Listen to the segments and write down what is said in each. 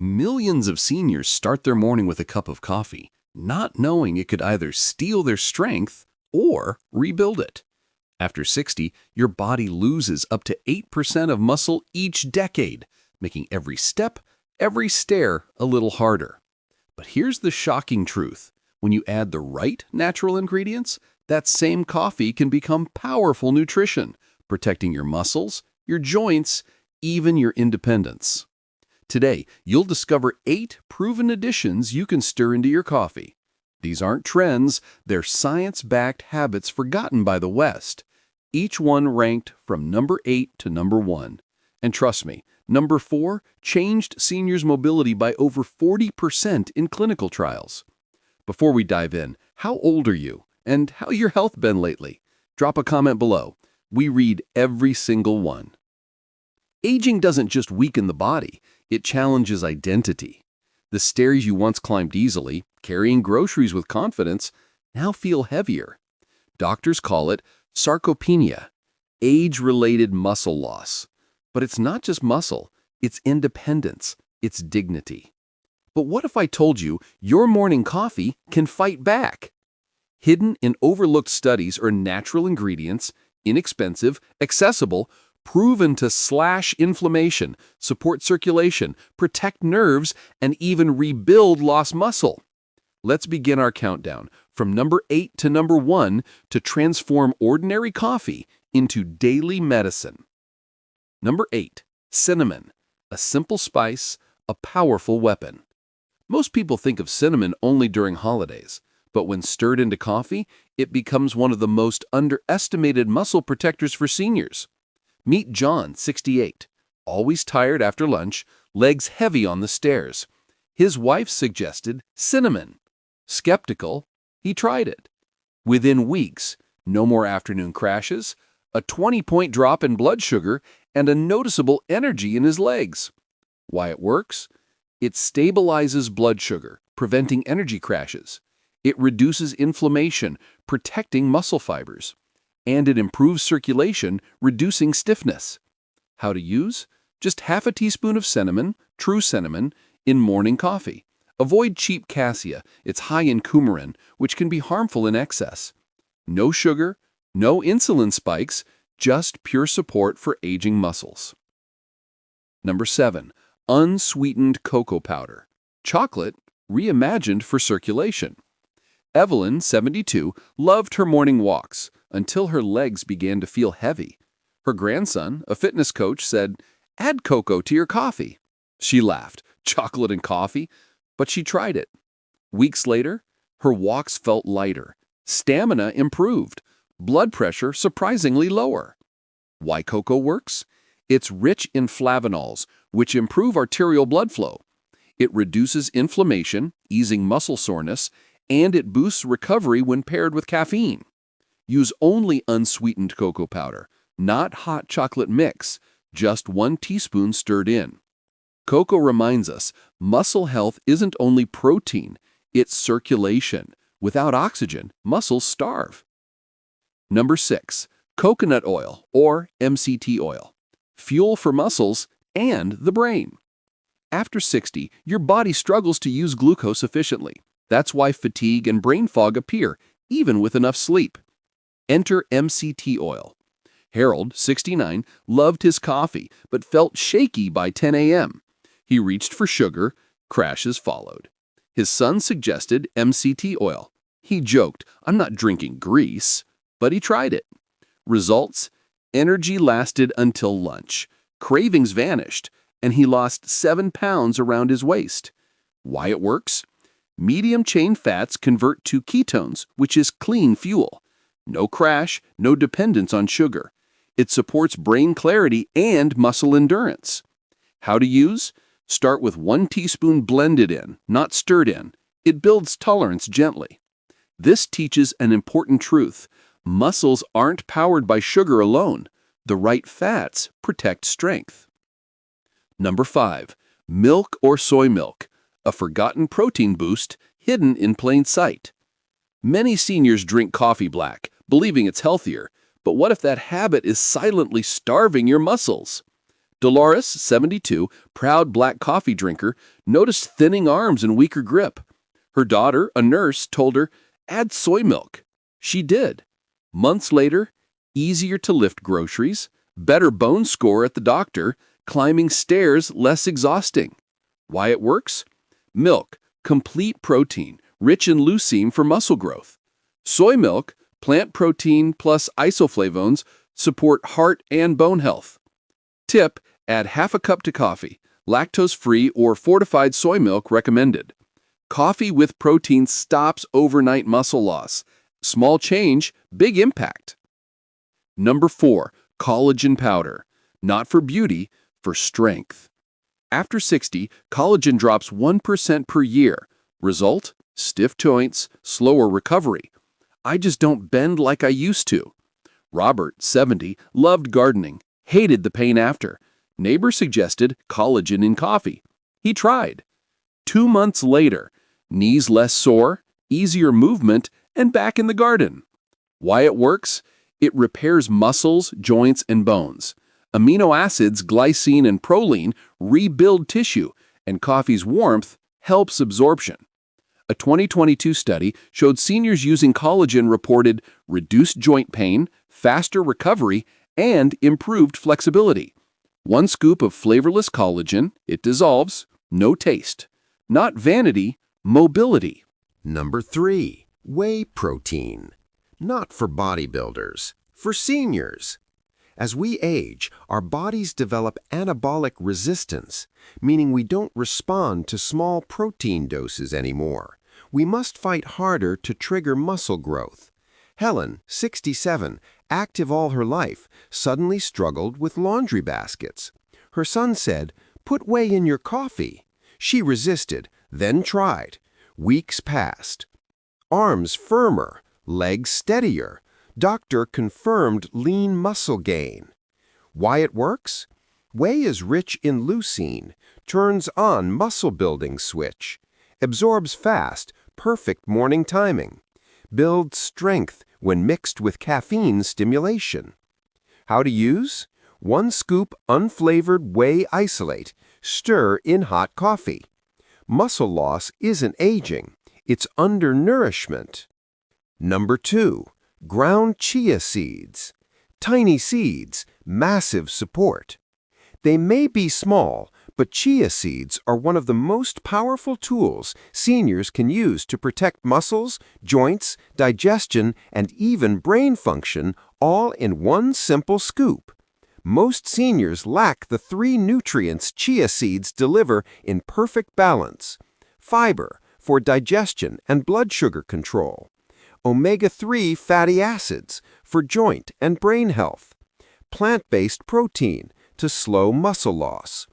Millions of seniors start their morning with a cup of coffee, not knowing it could either steal their strength or rebuild it. After 60, your body loses up to 8% of muscle each decade, making every step, every stair a little harder. But here's the shocking truth. When you add the right natural ingredients, that same coffee can become powerful nutrition, protecting your muscles, your joints, even your independence. Today, you'll discover 8 proven additions you can stir into your coffee. These aren't trends, they're science-backed habits forgotten by the West. Each one ranked from number 8 to number 1. And trust me, number 4 changed seniors' mobility by over 40% in clinical trials. Before we dive in, how old are you? And how your health been lately? Drop a comment below. We read every single one. Aging doesn't just weaken the body, it challenges identity. The stairs you once climbed easily, carrying groceries with confidence, now feel heavier. Doctors call it sarcopenia, age-related muscle loss. But it's not just muscle, it's independence, it's dignity. But what if I told you your morning coffee can fight back? Hidden in overlooked studies are natural ingredients, inexpensive, accessible, proven to slash inflammation, support circulation, protect nerves, and even rebuild lost muscle. Let's begin our countdown from number 8 to number 1 to transform ordinary coffee into daily medicine. Number 8, cinnamon, a simple spice, a powerful weapon. Most people think of cinnamon only during holidays, but when stirred into coffee, it becomes one of the most underestimated muscle protectors for seniors. Meet John, 68, always tired after lunch, legs heavy on the stairs. His wife suggested cinnamon. Skeptical, he tried it. Within weeks, no more afternoon crashes, a 20-point drop in blood sugar, and a noticeable energy in his legs. Why it works? It stabilizes blood sugar, preventing energy crashes. It reduces inflammation, protecting muscle fibers. And it improves circulation, reducing stiffness. How to use? Just half a teaspoon of cinnamon, true cinnamon, in morning coffee. Avoid cheap cassia, it's high in coumarin, which can be harmful in excess. No sugar, no insulin spikes, just pure support for aging muscles. Number 7, unsweetened cocoa powder. Chocolate reimagined for circulation. Evelyn, 72, loved her morning walks until her legs began to feel heavy. Her grandson, a fitness coach, said, "Add cocoa to your coffee." She laughed, chocolate and coffee, but she tried it. Weeks later, her walks felt lighter, stamina improved, blood pressure surprisingly lower. Why cocoa works? It's rich in flavonols, which improve arterial blood flow. It reduces inflammation, easing muscle soreness, and it boosts recovery when paired with caffeine. Use only unsweetened cocoa powder, not hot chocolate mix, just 1 teaspoon stirred in. Cocoa reminds us muscle health isn't only protein, it's circulation. Without oxygen, muscles starve. Number 6, coconut oil or MCT oil. Fuel for muscles and the brain. After 60, your body struggles to use glucose efficiently. That's why fatigue and brain fog appear, even with enough sleep. Enter MCT oil. Harold, 69, loved his coffee, but felt shaky by 10 a.m. He reached for sugar, crashes followed. His son suggested MCT oil. He joked, "I'm not drinking grease," but he tried it. Results? Energy lasted until lunch. Cravings vanished, and he lost 7 pounds around his waist. Why it works? Medium-chain fats convert to ketones, which is clean fuel. No crash, no dependence on sugar. It supports brain clarity and muscle endurance. How to use? Start with 1 teaspoon blended in, not stirred in. It builds tolerance gently. This teaches an important truth. Muscles aren't powered by sugar alone. The right fats protect strength. Number 5, milk or soy milk, a forgotten protein boost hidden in plain sight. Many seniors drink coffee black, believing it's healthier, but what if that habit is silently starving your muscles? Dolores, 72, proud black coffee drinker, noticed thinning arms and weaker grip. Her daughter, a nurse, told her, "Add soy milk." She did. Months later, easier to lift groceries, better bone score at the doctor, climbing stairs less exhausting. Why it works? Milk, complete protein, rich in leucine for muscle growth. Soy milk, plant protein plus isoflavones, support heart and bone health. Tip, add half a cup to coffee. Lactose-free or fortified soy milk recommended. Coffee with protein stops overnight muscle loss. Small change, big impact. Number 4, collagen powder. Not for beauty, for strength. After 60, collagen drops 1% per year. Result? Stiff joints, slower recovery. "I just don't bend like I used to." Robert, 70, loved gardening, hated the pain after. Neighbor suggested collagen in coffee. He tried. 2 months later, knees less sore, easier movement, and back in the garden. Why it works? It repairs muscles, joints, and bones. Amino acids, glycine and proline, rebuild tissue, and coffee's warmth helps absorption. A 2022 study showed seniors using collagen reported reduced joint pain, faster recovery, and improved flexibility. 1 scoop of flavorless collagen, it dissolves, no taste. Not vanity, mobility. Number 3, whey protein. Not for bodybuilders, for seniors. As we age, our bodies develop anabolic resistance, meaning we don't respond to small protein doses anymore. We must fight harder to trigger muscle growth. Helen, 67, active all her life, suddenly struggled with laundry baskets. Her son said, "Put whey in your coffee." She resisted, then tried. Weeks passed. Arms firmer, legs steadier. Doctor confirmed lean muscle gain. Why it works? Whey is rich in leucine, turns on muscle-building switch, absorbs fast, perfect morning timing, builds strength when mixed with caffeine stimulation. How to use? 1 scoop unflavored whey isolate, stir in hot coffee. Muscle loss isn't aging, it's undernourishment. Number 2, ground chia seeds. Tiny seeds, massive support. They may be small, but chia seeds are one of the most powerful tools seniors can use to protect muscles, joints, digestion, and even brain function, all in 1 simple scoop. Most seniors lack the 3 nutrients chia seeds deliver in perfect balance. Fiber for digestion and blood sugar control. Omega-3 fatty acids for joint and brain health. Plant-based protein to slow muscle loss.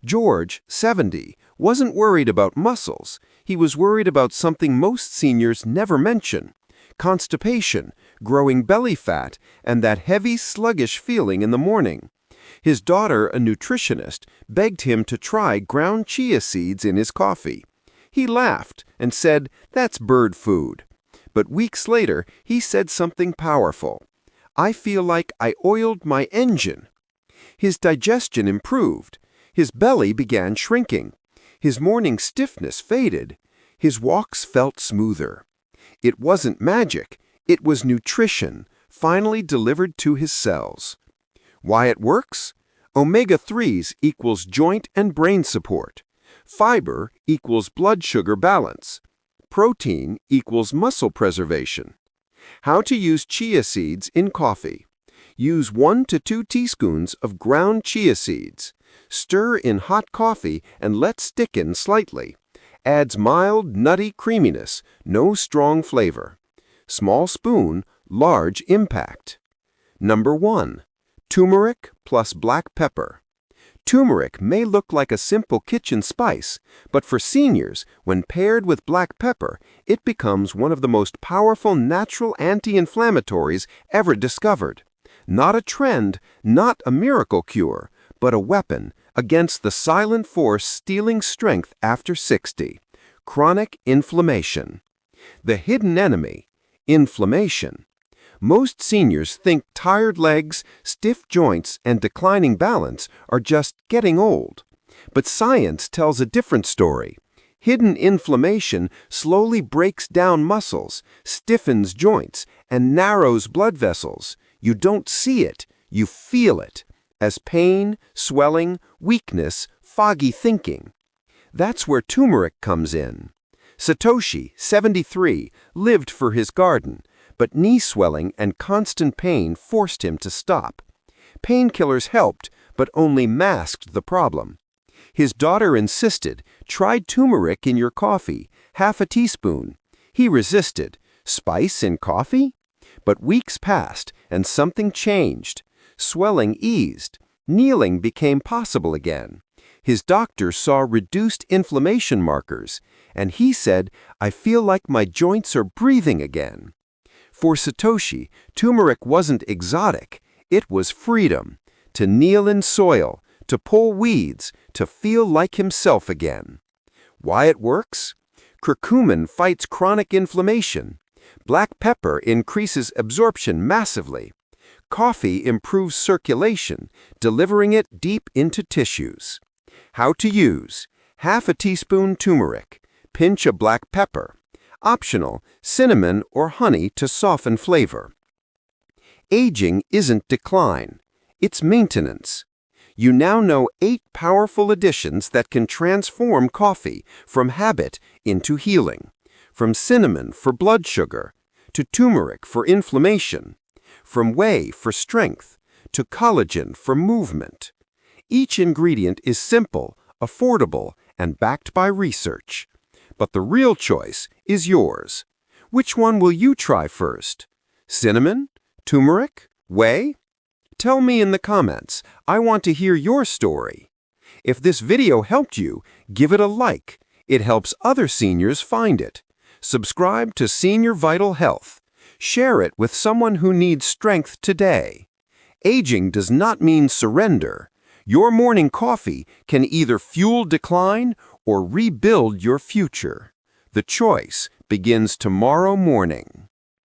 George, 70, wasn't worried about muscles. He was worried about something most seniors never mention: constipation, growing belly fat, and that heavy, sluggish feeling in the morning. His daughter, a nutritionist, begged him to try ground chia seeds in his coffee. He laughed and said, "That's bird food." But weeks later, he said something powerful. "I feel like I oiled my engine." His digestion improved. His belly began shrinking. His morning stiffness faded. His walks felt smoother. It wasn't magic. It was nutrition, finally delivered to his cells. Why it works? Omega-3s equals joint and brain support. Fiber equals blood sugar balance. Protein equals muscle preservation. How to use chia seeds in coffee. Use 1 to 2 teaspoons of ground chia seeds. Stir in hot coffee and let thicken slightly. Adds mild, nutty creaminess, no strong flavor. Small spoon, large impact. Number 1, turmeric plus black pepper. Turmeric may look like a simple kitchen spice, but for seniors, when paired with black pepper, it becomes one of the most powerful natural anti-inflammatories ever discovered. Not a trend, not a miracle cure, but a weapon against the silent force stealing strength after 60, chronic inflammation. The hidden enemy, inflammation. Most seniors think tired legs, stiff joints, and declining balance are just getting old. But science tells a different story. Hidden inflammation slowly breaks down muscles, stiffens joints, and narrows blood vessels. You don't see it, you feel it, as pain, swelling, weakness, foggy thinking. That's where turmeric comes in. Satoshi, 73, lived for his garden, but knee swelling and constant pain forced him to stop. Painkillers helped, but only masked the problem. His daughter insisted, "Try turmeric in your coffee, half a teaspoon." He resisted. Spice in coffee? But weeks passed, and something changed. Swelling eased. Kneeling became possible again. His doctor saw reduced inflammation markers, and he said, "I feel like my joints are breathing again." For Satoshi, turmeric wasn't exotic. It was freedom. To kneel in soil, to pull weeds, to feel like himself again. Why it works? Curcumin fights chronic inflammation. Black pepper increases absorption massively. Coffee improves circulation, delivering it deep into tissues. How to use: half a teaspoon turmeric, pinch of black pepper. Optional, cinnamon or honey to soften flavor. Aging isn't decline, it's maintenance. You now know 8 powerful additions that can transform coffee from habit into healing. From cinnamon for blood sugar, to turmeric for inflammation, from whey for strength, to collagen for movement. Each ingredient is simple, affordable, and backed by research. But the real choice is yours. Which one will you try first? Cinnamon? Turmeric? Whey? Tell me in the comments. I want to hear your story. If this video helped you, give it a like. It helps other seniors find it. Subscribe to Senior Vital Health. Share it with someone who needs strength today. Aging does not mean surrender. Your morning coffee can either fuel decline or rebuild your future. The choice begins tomorrow morning.